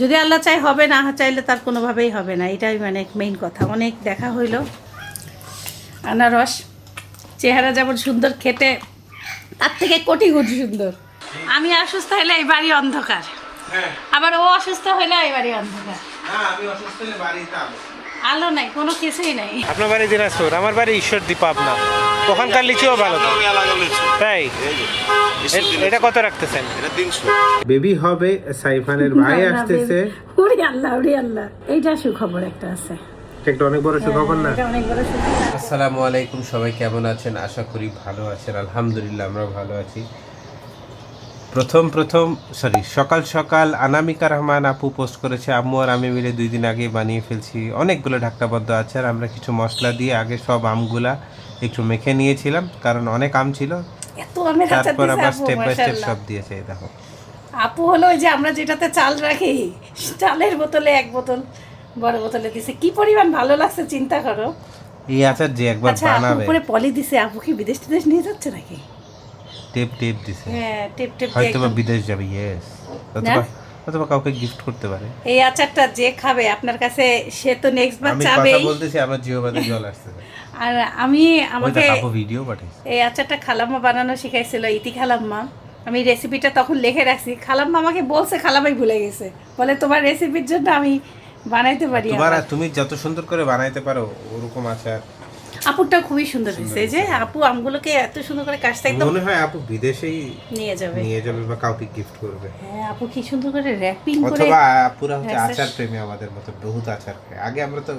যদি আল্লাহ চাই হবে, না চাইলে তার কোনোভাবেই হবে না, এটাই মানে মেইন কথা। অনেক দেখা হইল। আনারস চেহারা যেমন সুন্দর, খেতে তার থেকে কোটি কোটি সুন্দর। আমি অসুস্থ হলে এই বাড়ি অন্ধকার, আবার ও অসুস্থ হলে এই বাড়ি অন্ধকার। আলো নাই, কোনো কিছুই নাই। আপনার বাড়ি দিনাজপুর, আমার বাড়ি ঈশ্বরদী পাবনা। ওখানকার লিচিও ভালো তো, তাই? এটা কত রাখতেছেন? বেবি হবে, সাইফানের ভাই আসতেছে। ওরে আল্লাহ, ওরে আল্লাহ, এইটা সুখবর একটা আছে। একটা অনেক বড় সুখবর না? অনেক বড় সুখবর। আসসালামু আলাইকুম, সবাই কেমন আছেন? আশা করি ভালো আছেন। আলহামদুলিল্লাহ আমরা ভালো আছি। সকাল সকাল আনামিকা রহমান আপু পোস্ট করেছে, আম্মু আর আমি মিলে 2 দিন আগে বানিয়ে ফেলছি অনেকগুলো ঢাকনাবদ্ধ আচার। আমরা কিছু মশলা দিয়ে আগে সব আমগুলা একটু মেখে নিয়েছিলাম, কারণ অনেক আম ছিল। তারপর আবার স্টেপ বাই স্টেপ সব দিয়েছে। দেখো আপু হলো ওই যে আমরা যেটাতে চাল রাখি, চালের বোতলে 1 বোতল বড় বোতলে দিছে। কি পরিমাণ ভালো লাগছে চিন্তা করো। এই আচার যে একবার বানাবে। উপরে পলি দিছে। আপু কি বিদেশ টিদেশ নিয়ে যাচ্ছে নাকি? টেপ দিছে। হ্যাঁ, টেপ হয়তো বিদেশ যাবে। ইয়েস, অথবা কাউকে গিফট করতে পারে। এই আচারটা যে খাবে আপনার কাছে, সে তো নেক্সট বার চাবে। আমি কথা বলতেছি, আমার জিহ্বাতে জল আসছে। আর আমাকে আপু ভিডিও পাঠিয়েছে। এই আচারটা খালাম্মা বানানো শিখাইছিল, ইতি খালাম্মা। আমি রেসিপিটা তখন লিখে রাখছি। খালাম্মা আমাকে বলছে, খালামাই ভুলে গেছে, বলে তোমার রেসিপির জন্য আমি বানাইতে পারি। তুমি যত সুন্দর করে বানাইতে পারো ওরকম আচার। আপুরটা খুবই সুন্দর হয়েছে। যে আপু আমগুলোকে এত সুন্দর করে কাটতে, একদম মনে হয় আপু বিদেশেই নিয়ে যাবে বা কাউকে গিফট করবে। হ্যাঁ, আপু কি সুন্দর করে র‍্যাপিং করে। অথবা আপুরা হচ্ছে আচার প্রেমী, আমাদের মতো বহুত আচার খায়। আগে আমরা তো,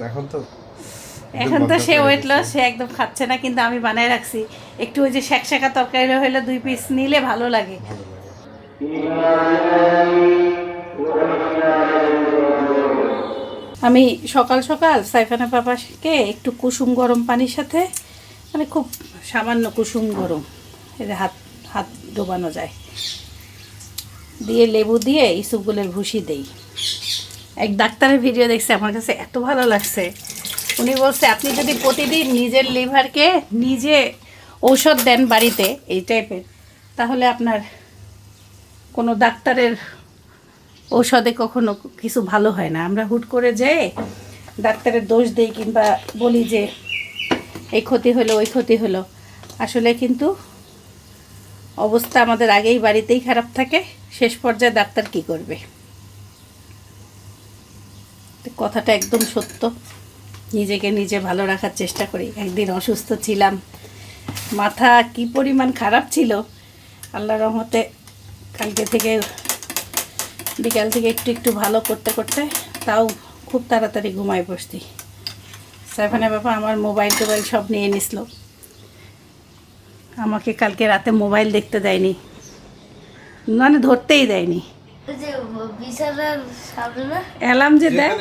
এখন তো সে ওয়েট লস, সে একদম খাচ্ছে না, কিন্তু আমি বানায় রাখছি। একটু ওই যে শাকশাকা তরকারি হলে 2 পিস নিলে ভালো লাগে। আমি সকাল সকাল সাইফানা পাপাকে একটু কুসুম গরম পানির সাথে, মানে খুব সামান্য কুসুম গরম, এর হাত ডোবানো যায়, দিয়ে লেবু দিয়ে ইসবগুলের ভুসি দেই। এক ডাক্তারের ভিডিও দেখছে, আমার কাছে এত ভালো লাগছে। উনি বলছে, আপনি যদি প্রতিদিন নিজের লিভারকে নিজে ঔষধ দেন বাড়িতে এই টাইপের, তাহলে আপনার কোনো ডাক্তারের ঔষধে কখনো কিছু ভালো হয় না। আমরা হুট করে যেয়ে ডাক্তারের দোষ দিই, কিংবা বলি যে এই ক্ষতি হলো ওই ক্ষতি হলো। আসলে কিন্তু অবস্থা আমাদের আগেই বাড়িতেই খারাপ থাকে, শেষ পর্যায়ে ডাক্তার কি করবে। কথাটা একদম সত্য। নিজেকে নিজে ভালো রাখার চেষ্টা করি। একদিন অসুস্থ ছিলাম, মাথা কি পরিমাণ খারাপ ছিল, আল্লাহর রহমতে কালকে থেকে বিকাল থেকে একটু ভালো করতে করতে তাও খুব তাড়াতাড়ি ঘুমায় বসতি। সাইফানা বাবা আমার মোবাইল টোবাইল সব নিয়ে নিছিল। আমাকে কালকে রাতে মোবাইল দেখতে দেয়নি, মানে ধরতেই দেয়নি। অ্যালার্ম যে দেয়,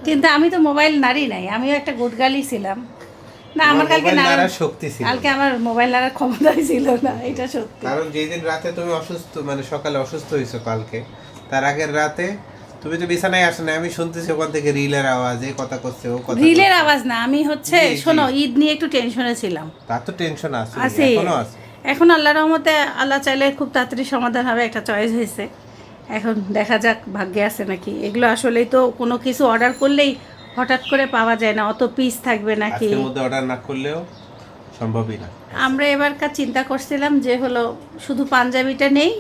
কিন্তু আমি তো মোবাইল নাড়ি নাই। আমিও একটা গুডগালি ছিলাম না, আমার কালকে নাড়ার শক্তি ছিল, কালকে আমার মোবাইল নাড়ার ক্ষমতাই ছিল না, এটা সত্যি। কারণ যেই দিন রাতে তুমি অসুস্থ, মানে সকালে অসুস্থ হয়েছো কালকে, তার আগের রাতে তুমি তো বিছানায় আসো না। আমি শুনতেছি ওখান থেকে রিলের আওয়াজ, এই কথা করছে ও কথা। রিলের আওয়াজ না, আমি হচ্ছে শোনো, ঈদ নিয়ে একটু টেনশনে ছিলাম। তার তো টেনশন আছে, এখনো আছে। এখন আল্লাহর রহমতে, আল্লাহ চাইলে খুব তাড়াতাড়ি সমাধান হবে। একটা চয়েস হয়েছে, এখন দেখা যাক ভাগ্যে আছে নাকি। এগুলো আসলেই তো কোনো কিছু অর্ডার করলেই হঠাৎ করে পাওয়া যায় না, অত পিস থাকবে নাকি। আজকের মধ্যে অর্ডার না করলেও সম্ভবই না। আমরা এবারকার চিন্তা করছিলাম যে হলো শুধু পাঞ্জাবিটা নেই,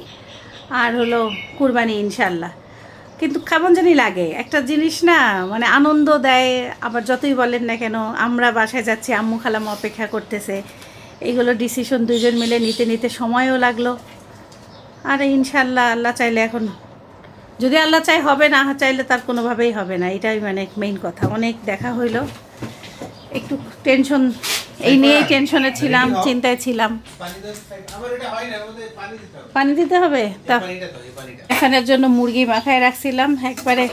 আর হলো কুরবানি ইনশাল্লাহ। কিন্তু কেমন জানি লাগে একটা জিনিস না, মানে আনন্দ দেয়। আবার যতই বলেন না কেন, আমরা বাসায় যাচ্ছি, আম্মু খালাম্মা অপেক্ষা করতেছে, এইগুলো ডিসিশন 2 জন মিলে নিতে নিতে সময়ও লাগলো। আর ইনশাল্লাহ আল্লাহ চাইলে, এখন যদি আল্লাহ চাই হবে, না চাইলে তার কোনোভাবেই হবে না, এটাই মানে মেইন কথা। অনেক দেখা হইলো, একটু টেনশন, এই নিয়েই টেনশনে ছিলাম, চিন্তায় ছিলাম। পানি দিতে হবে তা এখানের জন্য মুরগি মাখায় রাখছিলাম, একবারে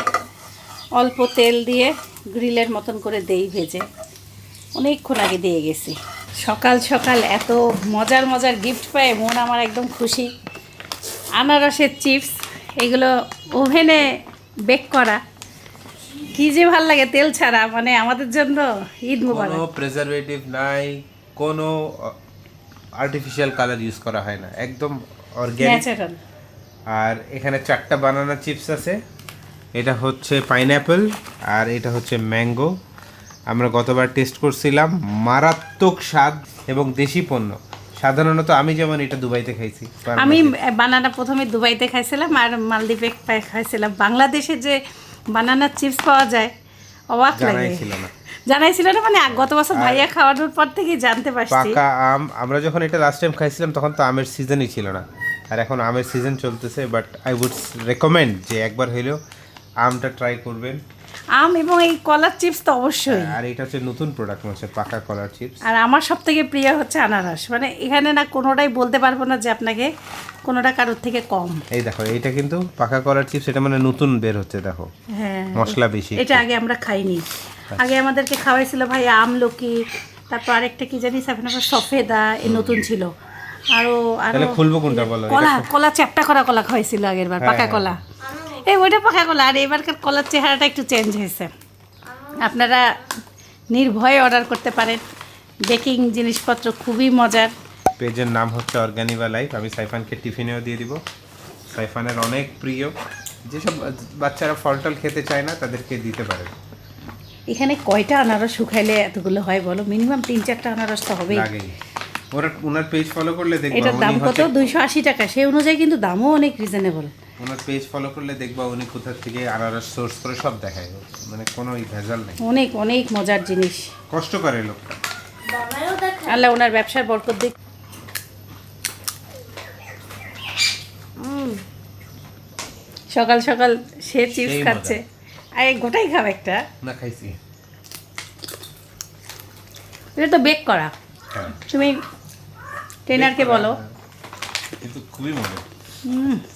অল্প তেল দিয়ে গ্রিলের মতন করে দেই ভেজে, অনেকক্ষণ আগে দিয়ে গেছি। সকাল সকাল এত মজার মজার গিফট পায় মন আমার একদম খুশি। আনারসের চিপস, এগুলো ওভেনে বেক করা, কি যে ভাল লাগে তেল ছাড়া, মানে আমাদের জন্য ঈদ মোবারক। কোনো প্রিজারভেটিভ নাই, কোনো আর্টিফিশিয়াল কালার ইউজ করা হয় না, একদম অর্গানিক ন্যাচারাল। আর এখানে 4টা বানানা চিপস আছে। এটা হচ্ছে পাইনঅ্যাপেল আর এটা হচ্ছে ম্যাঙ্গো। আমরা গতবার টেস্ট করছিলাম, মারাত্মক স্বাদ এবং দেশি পণ্য। সাধারণত আমি যেমন এটা দুবাইতে খাইছি, আমি বানানা প্রথমে দুবাইতে খাইছিলাম আর মালদ্বীপে খাইছিলাম। বাংলাদেশে যে বানানা চিপস পাওয়া যায় অবাক লাগে। জানাইছিল না, মানে গত বছর ভাইয়া খাওয়ানোর পর থেকেই জানতে পারছি। পাকা আম, আমরা যখন এটা লাস্ট টাইম খাইছিলাম তখন তো আমের সিজনই ছিল না, আর এখন আমের সিজন চলতেছে। বাট আই উড রেকমেন্ড যে একবার হইলেও আমটা ট্রাই করবেন। আম এবং এই কলার চিপস তো অবশ্যই। আর এটা হচ্ছে নতুন প্রোডাক্ট, হচ্ছে পাকা কলার চিপস। আর আমার সব থেকে প্রিয় হচ্ছে আনারস। মানে এখানে না কোনোটাই বলতে পারবো না যে আপনাকে কোনোটা কারোর থেকে কম। এই দেখো, এইটা কিন্তু পাকা কলার চিপস, এটা মানে নতুন বের হচ্ছে, দেখো হ্যাঁ মশলা বেশি। এটা আগে আমরা খাইনি। আগে আমাদেরকে খাওয়াইছিল ভাই আমলকি, তারপর আরেকটা কি জানি সফেদা, এই নতুন ছিল। আরো তাহলে খুলবো কোনটা বলো? কলা চ্যাপটা করা কলা খাওয়াইছিল আগের বার, পাকা কলা। এই ওইটা পাকা কলা। আর এবারকার কলার চেহারাটা একটু চেঞ্জ হয়েছে। আপনারা নির্ভয়ে অর্ডার করতে পারেন। বেকিং জিনিসপত্র খুবই মজার। পেজের নাম হচ্ছে অর্গানিভা লাইফ। আমি সাইফানকে টিফিনেও দিয়ে দিব। সাইফানের অনেক প্রিয়, যেসব বাচ্চারা ফল টল খেতে চায় না তাদেরকে দিতে পারে। এখানে কয়টা আনারস শুকাইলে এতগুলো হয় বলো? মিনিমাম 3-4টা আনারস তো হবেই। ওনার পেজ ফলো করলে দেখবা এটার দাম কত? 280 টাকা। সেই অনুযায়ী কিন্তু দামও অনেক রিজনেবল। ওনার পেজ ফলো করলে দেখবা উনি কোথা থেকে আনারস সোর্স করে সব দেখায়, মানে কোনো ভেজাল নেই। অনেক অনেক মজার জিনিস। কষ্ট করে লোক। আল্লাহ ওনার ব্যবসার বরকত দিক। সকাল সকাল সে চিপস খাচ্ছে। আর গোটাই খাও একটা। না খাইছি। এটা তো বেক করা। তুমি ট্রেনারকে বলো। কিন্তু খুবই মজা।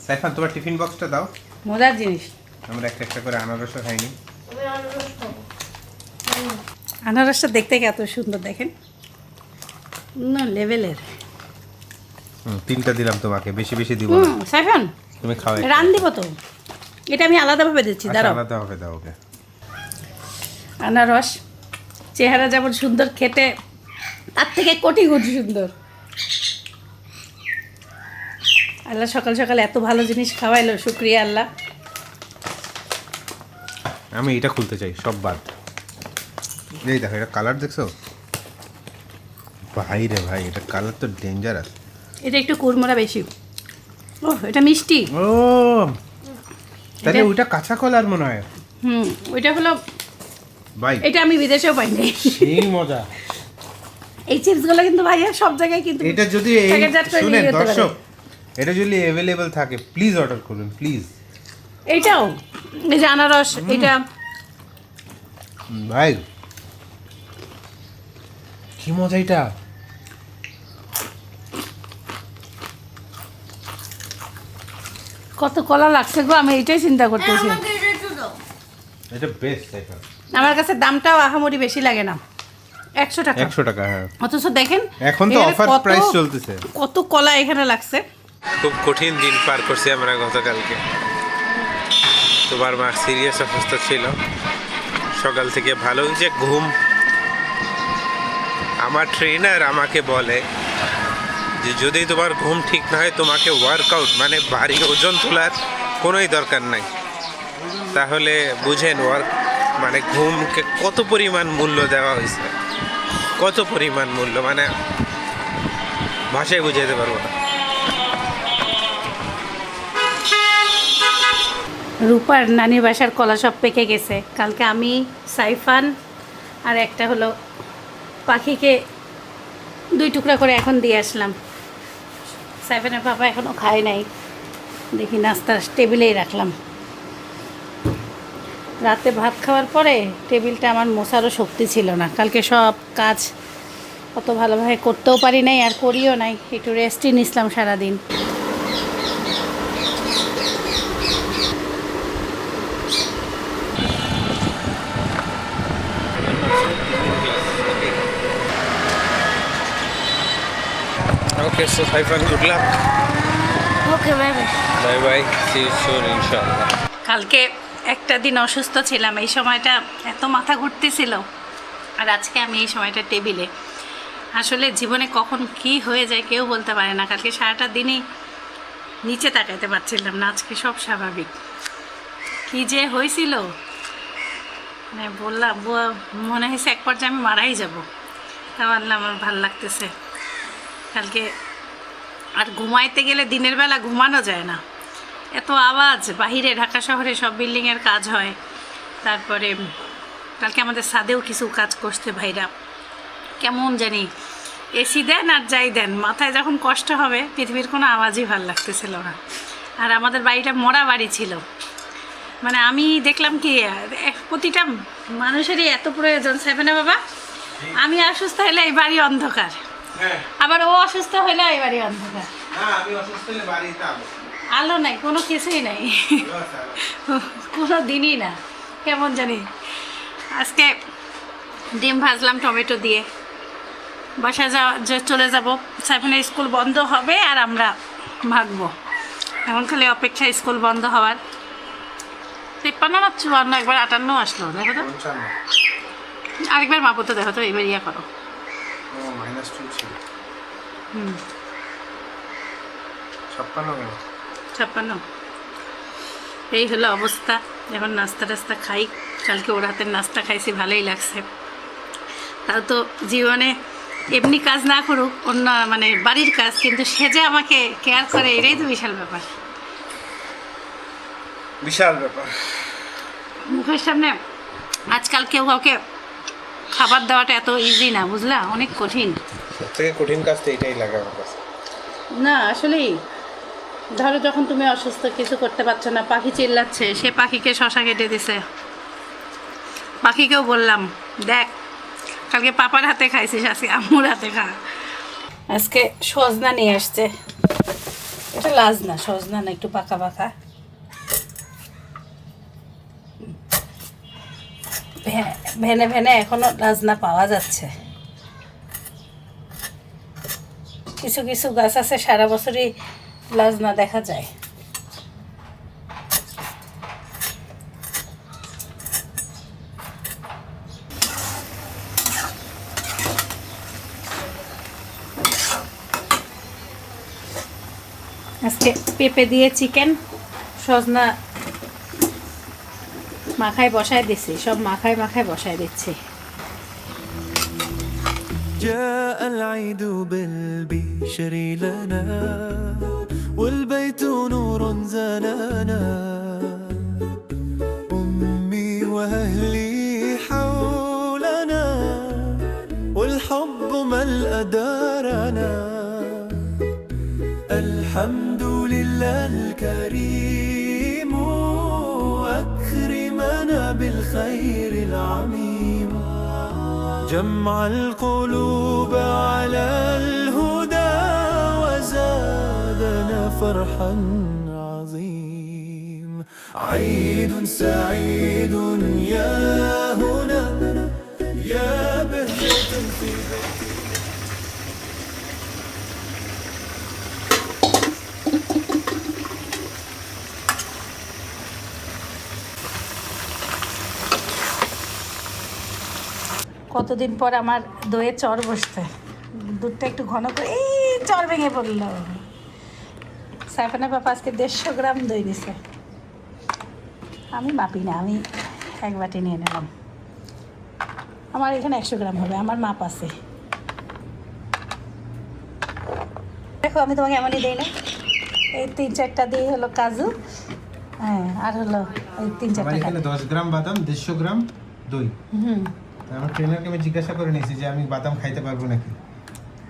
সাইফান, তোমার টিফিন বক্সটা দাও। মজার জিনিস। আমরা একটা একটা করে আনারসও খাইনি। আনারসটা দেখতে কত সুন্দর দেখেন, না লেভেলের। 3টা দিলাম তোমাকে, বেশি বেশি দিব না। সাইফান তুমি খাও। রান দিব তো, এটা আমি আলাদাভাবে দিচ্ছি। দাঁড়াও, আলাদাভাবে দাও ওকে। আনারস চেহারা যেমন সুন্দর, খেতে তার থেকে কোটি কোটি সুন্দর। আল্লাহ সকাল সকাল এত ভালো জিনিস খাওয়াইলো, শুক্রিয়া আল্লাহ। আমি এটা খুলতে চাই, সব বাদ। এই দেখো, এটা কালার দেখছো ভাই রে ভাই, এটা কালার তো ডেঞ্জারাস। এটা একটু কুড়মোড়া বেশি। ও এটা মিষ্টি। ও তাহলে ওইটা কাঁচা কলার মনে হয়। ওইটা হলো ভাই, এটা আমি বিদেশেও পাইনি। সেই মজা। এই চিপসগুলো কিন্তু ভাইয়া সব জায়গায় কিন্তু এটা যদি শুনেন দর্শক, এটা যদি অ্যাভেলেবল থাকে প্লিজ অর্ডার করুন প্লিজ। এইটাও এই যে আনারস, এটা ভাই কি মজা এটা। কত কলা লাগছে গো, আমি এটাই চিন্তা করতেছি। এটা বেস্ট। এটা আমার কাছে দামটাও আহামরি বেশি লাগে না, 100 টাকা। 100 টাকা, হ্যাঁ। অথচ দেখেন এখন তো অফার প্রাইস চলতেছে। কত কলা এখানে লাগছে। খুব কঠিন দিন পার করছি আমরা গতকালকে। তোমার মা সিরিয়াস অবস্থা ছিল, সকাল থেকে ভালো যে ঘুম। আমার ট্রেনার আমাকে বলে যে যদি তোমার ঘুম ঠিক না হয় তোমাকে ওয়ার্কআউট মানে ভারী ওজন তোলার কোনোই দরকার নাই। তাহলে বুঝেন মানে ঘুমকে কত পরিমাণ মূল্য দেওয়া হয়েছে, কত পরিমাণ মূল্য, মানে ভাষায় বুঝাইতে পারবো না। রূপার নানির বাসার কলা সব পেকে গেছে। কালকে আমি, সাইফান আর একটা হলো পাখিকে 2 টুকরা করে এখন দিয়ে আসলাম। সাইফানের বাবা এখনও খায় নাই, দেখি নাস্তার টেবিলেই রাখলাম। রাতে ভাত খাওয়ার পরে টেবিলটা আমার মোছারও শক্তি ছিল না। কালকে সব কাজ অত ভালোভাবে করতেও পারি নাই, আর করিও নাই, একটু রেস্টই নিছিলাম সারাদিন। Okay, so Saifan, good luck. Okay, bye bye. Bye bye. See you soon, inshallah. কালকে একটা দিন অসুস্থ ছিলাম, এই সময়টা এত মাথা ঘুরতেছিল, আর আজকে আমি এই সময়টা টেবিলে। আসলে জীবনে কখন কি হয়ে যায় কেউ বলতে পারে না। কালকে সারাটা দিনই নিচে তাকাইতে পারছিলাম না। আজকে সব স্বাভাবিক। কি যে হয়েছিল মানে বললাম, মনে হয়েছে এক পর্যায়ে আমি মারাই যাব। তা বললাম আমার ভাল লাগতেছে। কালকে আর ঘুমাইতে গেলে দিনের বেলা ঘুমানো যায় না, এত আওয়াজ বাহিরে। ঢাকা শহরে সব বিল্ডিংয়ের কাজ হয়। তারপরে কালকে আমাদের ছাদেও কিছু কাজ করছে ভাইরা, কেমন জানি এসি দেন আর যাই দেন, মাথায় যখন কষ্ট হবে পৃথিবীর কোনো আওয়াজই ভাল লাগতেছিল না। আর আমাদের বাড়িটা মরা বাড়ি ছিল, মানে আমি দেখলাম কি প্রতিটা মানুষেরই এত প্রয়োজন। সেভেনে বাবা, আমি অসুস্থ হলে এই বাড়ি অন্ধকার, আবার ও অসুস্থ হলে এই বাড়ি অন্ধকার। আলো নাই, কোনো কিছুই নাই, কোনো দিনই না, কেমন জানি। আজকে ডিম ভাজলাম টমেটো দিয়ে, বাসায় চলে যাব। সেভেনের স্কুল বন্ধ হবে আর আমরা ভাগবো। এখন খালি অপেক্ষা স্কুল বন্ধ হওয়ার। 53 না 54, একবার 58 আসলো, দেখো তো। আরেকবার মাপো তো, দেখো তো, এবার ইয়া করো। হুম, 56। এই হলো অবস্থা। এখন নাস্তা টাস্তা খাই। কালকে ওর হাতের নাস্তা খাইছি, ভালোই লাগছে। তাও তো জীবনে এমনি কাজ না করুক, অন্য মানে বাড়ির কাজ, কিন্তু সে যে আমাকে কেয়ার করে, এটাই তো বিশাল ব্যাপার। মুখের সামনে আজকাল কেউ কাউকে খাবার দেওয়াটা এত ইজি না, বুঝলা, অনেক কঠিন। সবথেকে কঠিন কাজ তো এটাই লাগে আমার কাছে। না আসলেই, ধরো যখন তুমি অসুস্থ, কিছু করতে পারছো না, পাখি চিল্লাচ্ছে, সে পাখিকে শশা কেটে দিছে। পাখিকেও বললাম, দেখ কালকে পাপার হাতে খাইছিস, আজকে আম্মুর হাতে খা। আজকে সজনা নিয়ে আসছে, এটা লাজনা, সজনা না, একটু পাকা পাকা। ভেনে ভেনে এখনো লাজনা পাওয়া যাচ্ছে। কিছু কিছু গাছ আছে সারা বছরই লাজনা দেখা যায়। আজকে পেঁপে দিয়ে চিকেন, সজনা মাখায় বসায় দিচ্ছি, সব মাখায় মাখায় বসায় দিচ্ছি। جاء العيد بالبشر لنا والبيت نور زاننا أمي وأهلي حولنا والحب ملأ دارنا الحمد لله الكريم أكرمنا بالخير العميم جمع القلوب على الهدى وزادنا فرحا عظيم عيد سعيد يا هنا يا بهجة في بيتي কতদিন পর আমার দইয়ের চর বসতে, দুধটা একটু ঘন করে, এই চর ভেঙে পড়ল। সাইফানা পাপা আজকে 150 গ্রাম দই নিছে। আমি মাপি না, আমি এক বাটি নিয়ে নিলাম। আমার এখানে 100 গ্রাম হবে, আমার মাপ আছে। দেখো আমি তোমাকে এমনই দিই না, এই 3-4টা দিয়ে হলো কাজু, হ্যাঁ, আর হলো এই 3-4টা। এখানে 10 গ্রাম বাদাম, 150 গ্রাম দই। আমার ট্রেনারকে আমি জিজ্ঞাসা করে নিয়েছি যে আমি বাদাম খাইতে পারবো নাকি।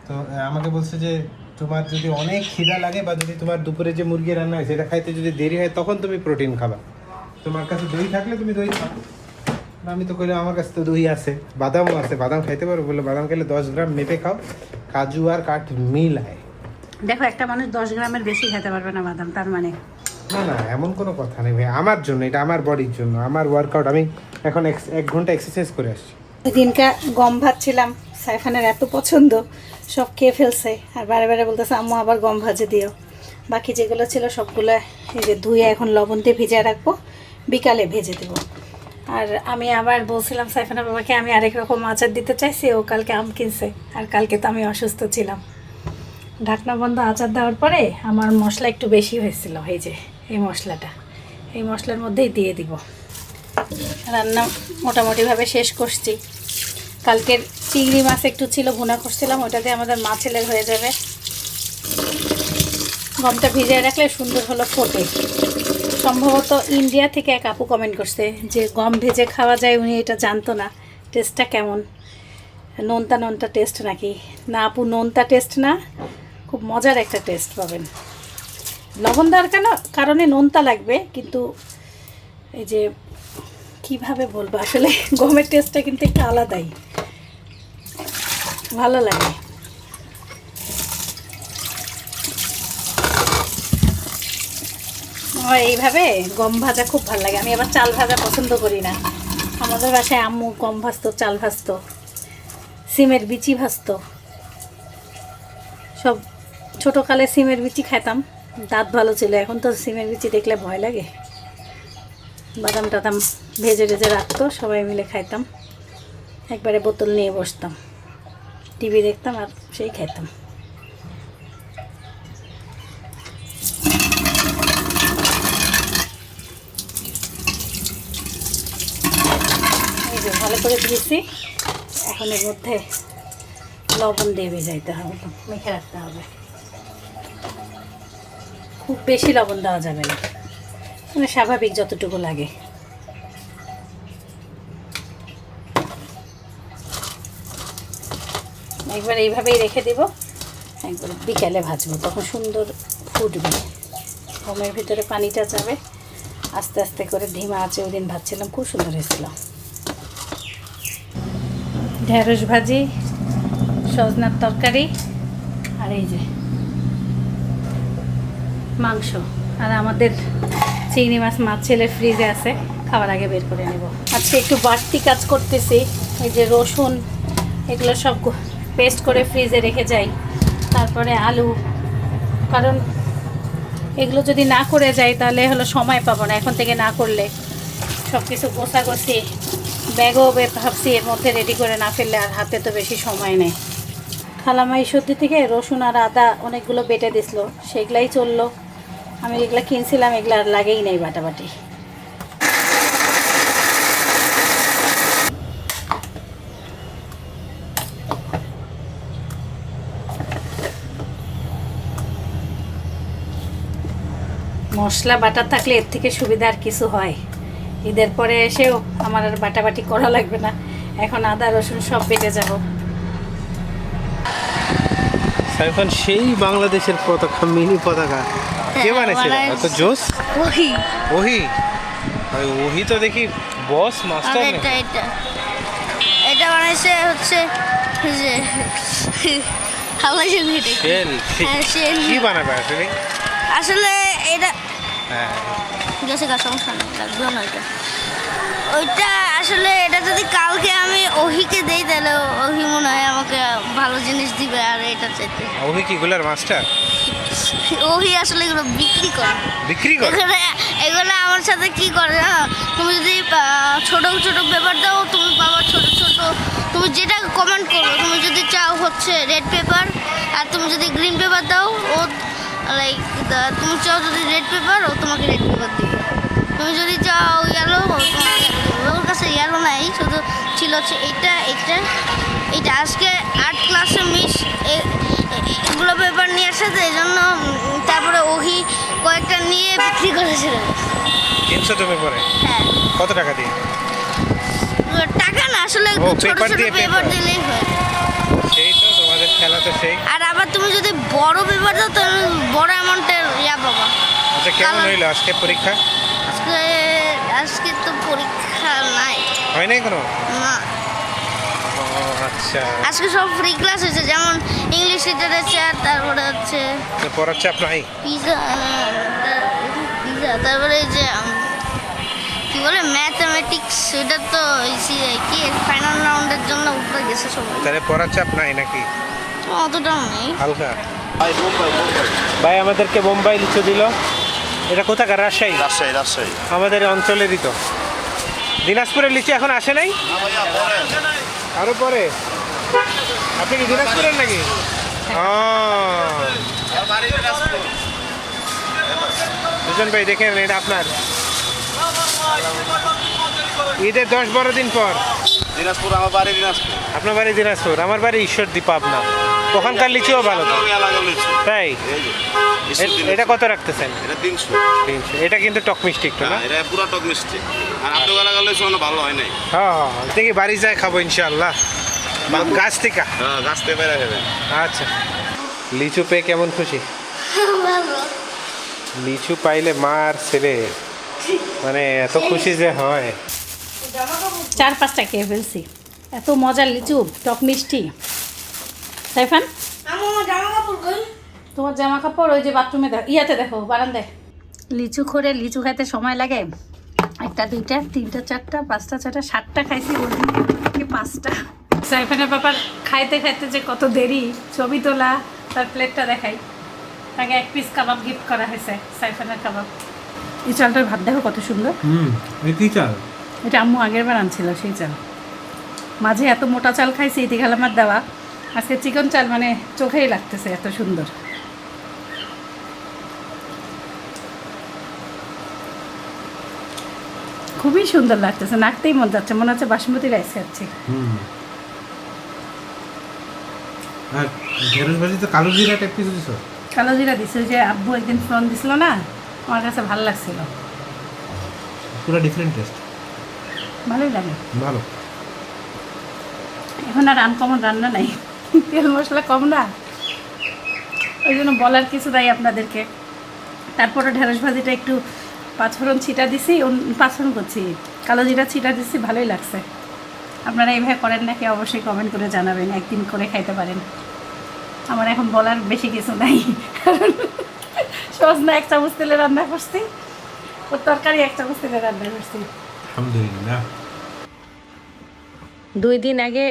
তো আমাকে বলছে যে তোমার যদি অনেক খিদা লাগে বা যদি তোমার দুপুরে যে মুরগি রান্না হয় সেটা খাইতে যদি দেরি হয়, তখন তুমি প্রোটিন খাবা। তোমার কাছে দই থাকলে তুমি দই খাও। আমি তো কইলাম আমার কাছে তো দই আছে, বাদামও আছে, বাদাম খাইতে পারবো। বললো বাদাম খেলে 10 গ্রাম মেপে খাও, কাজু আর কাঠ মিলায়। দেখো একটা মানুষ 10 গ্রামের বেশি খেতে পারবে না বাদাম, তার মানে না না, এমন কোনো কথা নেই ভাই। আমার জন্য এটা, আমার বডির জন্য, আমার ওয়ার্কআউট। আমি এখন 1 ঘন্টা এক্সারসাইজ করে আসছি। দিনকা গম ভাজছিলাম, সাইফানের এত পছন্দ, সব খেয়ে ফেলছে। আর বারে বারে বলতেছে আম্মু আবার গম ভাজে দিও। বাকি যেগুলো ছিল সবগুলো এই যে ধুয়ে এখন লবণ দিয়ে ভিজিয়ে রাখবো, বিকালে ভেজে দেবো। আর আমি আবার বলছিলাম সাইফানা বাবাকে আমি আরেক রকম আচার দিতে চাইছি, ও কালকে আম কিনছে। আর কালকে তো আমি অসুস্থ ছিলাম, ঢাকনা বন্ধ আচার দেওয়ার পরে আমার মশলা একটু বেশি হয়েছিল, এই যে এই মশলাটা, এই মশলার মধ্যেই দিয়ে দিব। রান্না মোটামুটিভাবে শেষ করছি। কালকের চিংড়ি মাছ একটু ছিল, ভুনা করছিলাম, ওটাতে আমাদের মা ছেলের হয়ে যাবে। গমটা ভিজিয়ে রাখলে সুন্দর হলো ফোটে। সম্ভবত ইন্ডিয়া থেকে এক আপু কমেন্ট করছে যে গম ভেজে খাওয়া যায়, উনি এটা জানতো না। টেস্টটা কেমন, নোনতা নোনতা টেস্ট নাকি? না আপু, নোনতা টেস্ট না, খুব মজার একটা টেস্ট পাবেন। লবণ দেওয়ার কারণে নোনতা লাগবে, কিন্তু এই যে কিভাবে বলবো, আসলে গমের টেস্টটা কিন্তু একটু আলাদাই, ভালো লাগে। আমার এইভাবে গম ভাজা খুব ভালো লাগে। আমি আবার চাল ভাজা পছন্দ করি না। আমাদের বাসায় আম্মু গম ভাজতো, চাল ভাজতো, সিমের বিচি ভাজতো। সব ছোটোকালে সিমের বিচি খাইতাম, দাঁত ভালো ছিল। এখন তো সিমের বিচি দেখলে ভয় লাগে। বাদাম টাদাম ভেজে ভেজে রাখতো, সবাই মিলে খাইতাম। একবারে বোতল নিয়ে বসতাম, টিভি দেখতাম আর সেই খাইতাম। এই যে ভালো করে দিয়েছি। এখন এর মধ্যে লবণ দিয়ে ভেজাইতে হবে, মেখে রাখতে হবে। খুব বেশি লবণ দেওয়া যাবে না, মানে স্বাভাবিক যতটুকু লাগে। একবার এইভাবেই রেখে দেব, একবার বিকালে ভাজবো, তখন সুন্দর ফুটবে। গমের ভিতরে পানিটা যাবে, আস্তে আস্তে করে ধিমা আঁচে ওই দিন ভাজছিলাম, খুব সুন্দর হয়েছিল। ঢেঁড়স ভাজি, সজনার তরকারি, আর এই যে মাংস। আর আমাদের চিংড়ি মাছ ছেলের ফ্রিজে আছে, খাওয়ার আগে বের করে নেব। আজকে একটু বাড়তি কাজ করতেছি। এই যে রসুন, এগুলো সব পেস্ট করে ফ্রিজে রেখে যাই। তারপরে আলু, কারণ এগুলো যদি না করে যাই তাহলে হলো সময় পাবো না। এখন থেকে না করলে সব কিছু গোছাগছি, ব্যাগও ভাবছি এর মধ্যে রেডি করে না ফেললে আর হাতে তো বেশি সময় নেই। খালামাই সত্যি থেকে রসুন আর আদা অনেকগুলো বেটে দিছিল, সেগুলাই চললো। আমি এগুলো কিনছিলাম, এগুলো আর লাগেই নেই বাটাবাটি। মশলা বাটা থাকলে এর থেকে সুবিধা আর কিছু হয়? ঈদের পরে এসেও আমার আর বাটাবাটি করা লাগবে না, এখন আদা রসুন সব বেটে যাব। সাইফান, সেই বাংলাদেশের পতাকা, মিনি পতাকা কে বানাইছিল? এত জোস! ওহি ওহি, ওহি তো দেখি বস মাস্টার। এটা এটা এটা বানাইছে হচ্ছে যে হাওয়াই জেলি। শেল হ্যাঁ, শেল। কি বানাবে আসলে? আসলে এটা হ্যাঁ, গেছে গা, সমস্যা নেই, লাগবে না এটা। ওইটা আসলে এটা যদি কালকে আমি ওহিকে দেই তাহলে ওহি মনে হয় আমাকে ভালো জিনিস দিবে। আর এটা চাইতে ওহি কি গুলার মাস্টার? ওহি আসলে এগুলো বিক্রি করে। বিক্রি করে? এগুলো আমার সাথে কি করে না, তুমি যদি ছোট ছোট পেপার দাও তুমি পাবা ছোট ছোট, তুমি যেটা কমেন্ট করো। তুমি যদি চাও হচ্ছে রেড পেপার, আর তুমি যদি গ্রিন পেপার দাও ও লাইক, তুমি চাও যদি রেড পেপার ও তোমাকে রেড পেপার দিবে। তুমি যদি চাও ইয়েলো, ও তোমাকে ওর কাছে ইয়েলো নাই, শুধু ছিল হচ্ছে এইটা এইটা এইটা। আজকে আর্ট ক্লাসে মিস এগুলো পেপার নিয়ে আসছে, এই জন্য তারপরে ওহি কয়েকটা নিয়ে বিক্রি করেছিল। 300 তুমি পরে? হ্যাঁ। কত টাকা দিয়ে? টাকা না, আসলে ও, ছোট পেপার ছোট দিয়ে পেপার পেপার। দিলেই হয়। সেই তো তোমাদের খেলা তো সেই। আর আবার তুমি যদি বড় পেপার দাও তাহলে বড় অ্যামাউন্টের ইয়া পাবা। আচ্ছা, কেমন হইলো আজকে পরীক্ষা? আজকে আজকে তো পরীক্ষা নাই। হয় নাই কোনো? না, ও আচ্ছা, আজকে সব ফ্রি ক্লাস হয়েছে, যেমন ইংলিশ লিটারেচার, তারপরে হচ্ছে তো পড়ার চাপ নাই? পিজা, তারপরে এই যে কি বলে ম্যাথমেটিক্স, ওটা তো কি ফাইনাল রাউন্ডের জন্য উপরে গেছে সবাই। তাহলে পড়ার চাপ নাই নাকি? অতটাও নেই। হালকা। ভাই আমাদেরকে বোম্বাই লিচু দিল। এটা কোথাকার? রাজশাহী? রাজশাহী রাজশাহী। আমাদের অঞ্চলেরই তো। দিনাজপুরের লিচু এখন আসে নাই? আরো পরে? আপনি কি দিনাজপুরের নাকি? দুজন ভাই দেখেন এটা আপনার ঈদের 10-12 দিন পর। দিনাজপুর, আমার বাড়ি দিনাজপুর। আপনার বাড়ি দিনাজপুর, আমার বাড়ি ঈশ্বরদী পাবনা। ওখানকার লিচিও ভালো তো, তাই? এটা কত রাখতেছেন? এটা 300। 300। এটা কিন্তু টক মিষ্টি একটু না? এটা পুরো টক মিষ্টি। আর আপনার এলাকার লিচু ভালো হয় নাই। হ্যাঁ, দেখি বাড়ি যায় খাবো ইনশাআল্লাহ, গাছ থেকে। হ্যাঁ, গাছ থেকে বেড়ে যাবেন। আচ্ছা, লিচু পেয়ে কেমন খুশি? লিচু পাইলে মার ছেলে মানে এত খুশি যে হয়। 4-5টা খেয়ে ফেলছি, এত মজার লিচু, টক মিষ্টি। সাইফান, তোমার জামা কাপড় ওই যে বাথরুমে ইয়াতে দেখো, বারান্দায়। লিচু খোরে লিচু খাইতে সময় লাগে। 1টা 2টা 3টা 4টা 5টা 6টা 7টা খাইছি, ওই দিন 5টা। সাইফানের ব্যাপার খাইতে খাইতে যে কত দেরি, ছবি তোলা, তার প্লেটটা দেখাই। তাকে 1 পিস কাবাব গিফট করা হয়েছে, সাইফানের কাবাব। এই চালটার ভাত দেখো কত সুন্দর। কি চাল? এটা আম্মু আগের বার আনছিল সেই চাল। মাঝে এত মোটা চাল খাইছি ইতি খালামার দেওয়া, আজকে চিকন চাল মানে চোখেই লাগতেছে এত সুন্দর। খুবই সুন্দর লাগতেছে, নাকতেই মন যাচ্ছে, মনে হচ্ছে বাসমতি রাইস খাচ্ছি। আর ঢেঁড়স ভাজি তো কালো জিরা টাইপ কিছু দিছো? কালো জিরা দিছে, যে আব্বু একদিন ফোন দিছিল না, আমার কাছে ভালো লাগছিল। পুরো ডিফারেন্ট টেস্ট, ভালোই লাগে। ভালো। এখন আর আনকমন রান্না নাই, তেল মশলা কম না, ওই জন্য বলার কিছু নাই আপনাদেরকে। তারপরে ঢেঁড়স ভাজিটা একটু পাঁচফোড়ন ছিটা দিছি, পাঁচফোড়ন করছি, কালো জিরা ছিটা দিছি, ভালোই লাগছে। আপনারা এইভাবে করেন নাকি অবশ্যই কমেন্ট করে জানাবেন, একদিন করে খাইতে পারেন। আমার এখন বলার বেশি কিছু নাই, সজনা 1 চামচ তেলে রান্না করছি, ওর তরকারি 1 চামচ তেলে রান্না করছি। আলহামদুলিল্লাহ। 2 দিন আগে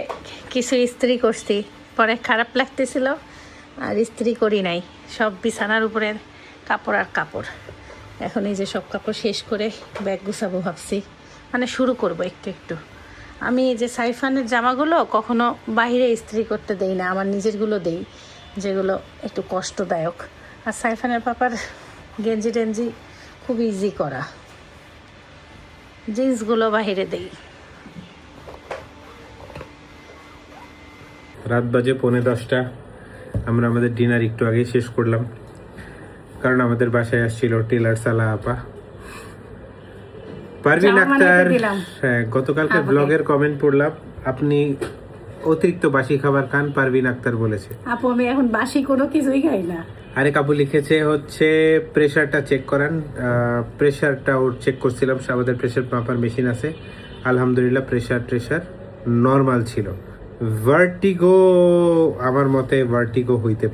কিছু ইস্ত্রি করছি, পরে খারাপ লাগতেছিল আর ইস্ত্রি করি নাই, সব বিছানার উপরে কাপড় আর কাপড়। এখন এই যে সব কাপড় শেষ করে ব্যাগ গুছাবো ভাবছি, মানে শুরু করব একটু একটু। আমি এই যে সাইফানের জামাগুলো কখনো বাইরে ইস্ত্রি করতে দেই না, আমার নিজেরগুলো দেই, যেগুলো একটু কষ্টদায়ক। আর সাইফানের পাপার গেঞ্জি টেঞ্জি খুব ইজি করা, জিন্সগুলো বাইরে দেই। রাত বাজে 10:45। আমরা আমাদের ডিনার একটু আগে শেষ করলাম, কারণ আমাদের বাসায় আসছিল টেলার সালা আপা। পারভিন আক্তার, হ্যাঁ, গতকালকে ব্লগের কমেন্ট পড়লাম আপনি অতিরিক্ত বাসি খাবার খান, পারভিন আক্তার বলেছে। আপু আমি এখন বাসি কোনো কিছুই খাই না। আরেক আপু লিখেছে হচ্ছে প্রেশারটা চেক করান। প্রেশারটা ওর চেক করছিলাম, আমাদের প্রেশার মাপার মেশিন আছে, আলহামদুলিল্লাহ প্রেশার নর্মাল ছিল। ভার্টিগো, আমার মতে ভার্টিগো হইতে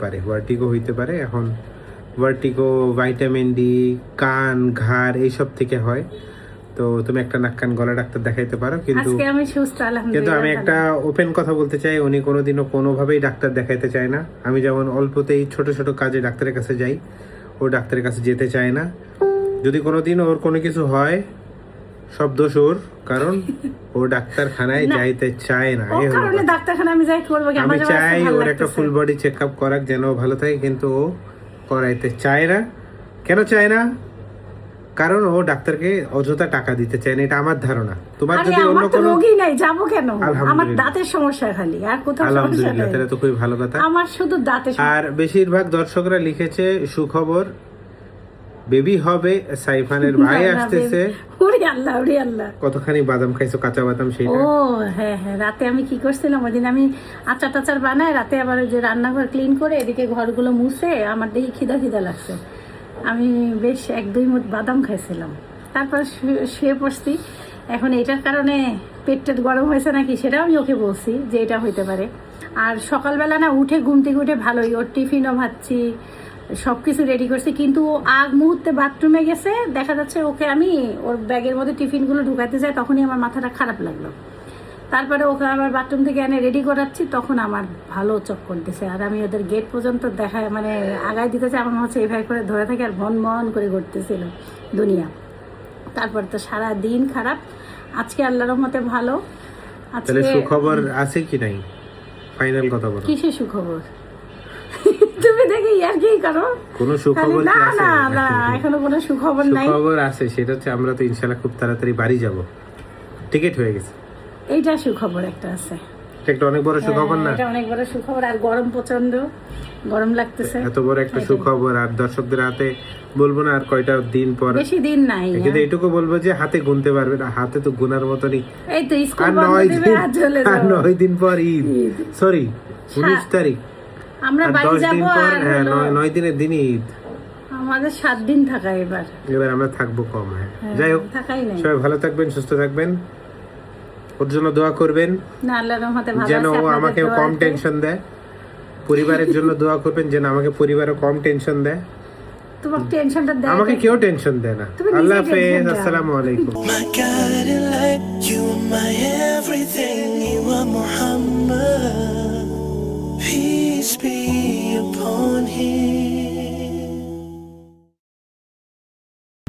পারে। এখন ভার্টিগো ভাইটামিন ডি, কান, ঘাড় এইসব থেকে হয়। তো তুমি একটা নাক কান গলা ডাক্তার দেখাইতে পারো, কিন্তু আজকে আমি সুস্থ কিন্তু আলহামদুলিল্লাহ। আমি একটা ওপেন কথা বলতে চাই, উনি কোনোদিনও কোনোভাবেই ডাক্তার দেখাইতে চায় না। আমি যেমন অল্পতেই ছোট ছোট কাজে ডাক্তারের কাছে যাই, ও ডাক্তারের কাছে যেতে চায় না। যদি কোনোদিন ওর কোনো কিছু হয়, সব দোষ ওর, কারণ ও ডাক্তারখানায় যাইতে চায় না। ও কারণে ডাক্তারখানা আমি যাই করব কি? আমি চাই ওর একটা ফুল বডি চেকআপ করাক, যেন ও ভালো থাকে, কিন্তু ও করাইতে চায় না। কেন চায় না? কারণ ও ডাক্তারকে অযথা টাকা দিতে চায় না, এটা আমার ধারণা। তোমার যদি অন্য কোনো রোগী নাই, যাব কেন? আমার আলহামদুলিল্লাহ। দাঁতের সমস্যা খালি, আর কোথাও সমস্যা আলহামদুলিল্লাহ, নাই। তাহলে তো খুবই ভালো কথা। আমার শুধু দাঁতের সমস্যা। আর বেশিরভাগ দর্শকরা লিখেছে সুখবর, বেবি হবে, সাইফানের ভাই আসতেছে। ওরে আল্লাহ, ওরে আল্লাহ। কতখানি বাদাম খাইছো, কাঁচা বাদাম সেটা? ও হ্যাঁ হ্যাঁ, রাতে আমি কি করছিলাম ওই দিন, আমি আচার টাচার বানাই, রাতে আবার ওই যে রান্নাঘর ক্লিন করে এদিকে ঘরগুলো মুছে, আমার দেখি খিদা লাগছে, আমি বেশ 1-2 মুঠ বাদাম খাইছিলাম। তারপর শুয়ে পড়ছি। এখন এটার কারণে পেট গরম হয়েছে নাকি সেটাও আমি ওকে বলছি যে এটা হইতে পারে। আর সকালবেলা না উঠে ঘুম থেকে উঠে ভালোই, ওর টিফিনও ভাবছি, সব কিছু রেডি করছি, কিন্তু ও আগ মুহূর্তে বাথরুমে গেছে, দেখা যাচ্ছে ওকে আমি ওর ব্যাগের মধ্যে টিফিনগুলো ঢুকাতে যাই, তখনই আমার মাথাটা খারাপ লাগলো। তারপরে ওকে আবার বাথরুম থেকে এনে রেডি করাচ্ছি, তখন আমার ভালো চোখ করতেছে, আর আমি ওদের গেট পর্যন্ত দেখায় মানে আগায় দিতেছে, আমার মনে হচ্ছে এইভাবে করে ধরে থাকে আর ভন করে ঘুরতেছিল দুনিয়া। তারপর তো সারা দিন খারাপ, আজকে আল্লাহর রহমতে ভালো। তাহলে সুখবর আছে কি নাই? ফাইনাল কথা বলো। কিসের সুখবর? তুমি দেখি আর কি করো। কোনো সুখবর না কি আছে? না না, এখনো কোনো সুখবর নাই। সুখবর আছে, সেটা হচ্ছে আমরা তো ইনশাআল্লাহ খুব তাড়াতাড়ি বাড়ি যাব, টিকিট হয়ে গেছে। এইটা সুখবর একটা আছে। এটা একটা অনেক বড় সুখবর না? এটা অনেক বড় সুখবর। আর গরম প্রচন্ড, গরম লাগতেছে। এত বড় একটা সুখবর, আর দর্শকদের হাতে বলবো না আর কয়টা দিন পর, বেশি দিন নাই। কিন্তু এটুকু বলবো যে হাতে গুনতে পারবে না, হাতে তো গুনার মতনই। এই তো স্কুল আর বন্ধ 9 দিবে দিন, আর চলে আর যাবো। 9 দিন পর ঈদ, সরি 19 তারিখ, আমরা আর বাড়ি 10 যাব। দিন পর, আর হ্যাঁ হলো 9 দিনের দিনই ঈদ। আমাদের 7 দিন থাকা এবার। এবার আমরা থাকবো কম। হ্যাঁ, যাই হোক, থাকাই নাই। সবাই ভালো থাকবেন, সুস্থ থাকবেন, ওর জন্য দোয়া করবেন না, আল্লাহর রহমতে ভালো যেন আছে। ও আপনাদের আমাকে কম দোয়াতে। টেনশন দেয়। পরিবারের জন্য দোয়া করবেন যেন আমাকে পরিবারও কম টেনশন দেয়। তোমার টেনশনটা দেয়। আমাকে কেউ টেনশন দেয় না। তুমি নিজে আল্লাহ tension হাফেজ, দাও। আসসালামু আলাইকুম। My guiding light, you are my everything, you are Muhammad. Peace be upon him.